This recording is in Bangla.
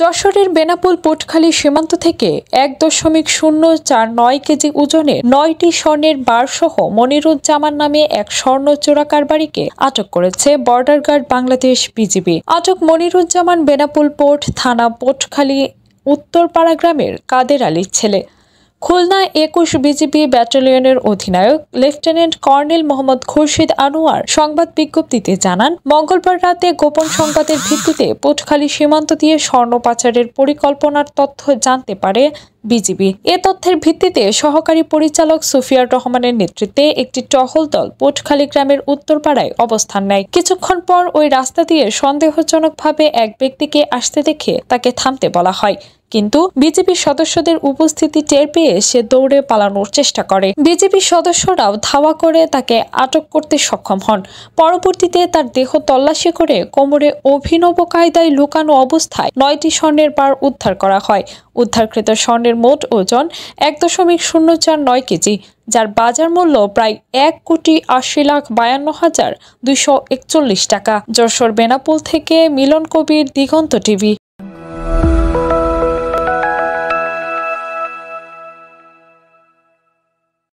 যশোরের বেনাপোল পোর্টখালী সীমান্ত থেকে ১.০৪৯ কেজি ওজনের ৯টি স্বর্ণের বারসহ মনিরুজ্জামান নামে এক স্বর্ণ চোরা কারবারিকে আটক করেছে বর্ডার গার্ড বাংলাদেশ বিজিবি। আটক মনিরুজ্জামান বেনাপোল পোর্ট থানা পোর্টখালী উত্তরপাড়া গ্রামের কাদের আলীর ছেলে। খুলনা ২১ বিজিবি ব্যাটালিয়নের অধিনায়ক লেফটেন্যান্ট কর্নেল মোহাম্মদ খুরশিদ আনোয়ার সংবাদ বিজ্ঞপ্তিতে জানান, মঙ্গলবার রাতে গোপন সংবাদের ভিত্তিতে পোর্টখালী সীমান্ত দিয়ে স্বর্ণ পাচারের পরিকল্পনার তথ্য জানতে পারে বিজিবি। এ তথ্যের ভিত্তিতে সহকারী পরিচালক সুফিয়ার রহমানের নেতৃত্বে একটি টহল দল পোর্টখালী গ্রামের উত্তরপাড়ায় অবস্থান নেয়। কিছুক্ষণ পর ওই রাস্তা দিয়ে সন্দেহজনকভাবে এক ব্যক্তিকে আসতে দেখে তাকে থামতে বলা হয়, কিন্তু বিজেপি সদস্যদের উপস্থিতি টের পেয়ে সে দৌড়ে পালানোর চেষ্টা করে। বিজেপি সদস্যরাও ধাওয়া করে তাকে আটক করতে সক্ষম হন। পরবর্তীতে তার দেহ তল্লাশি করে কোমরে অভিনব কায়দায় লুকানো অবস্থায় ৯টি স্বর্ণের বার উদ্ধার করা হয়। উদ্ধারকৃত স্বর্ণের মোট ওজন ১.০৪৯ কেজি, যার বাজার মূল্য প্রায় ১,৮০,৫২,২৪১ টাকা। যশোর বেনাপোল থেকে মিলন কবির, দিগন্ত টিভি।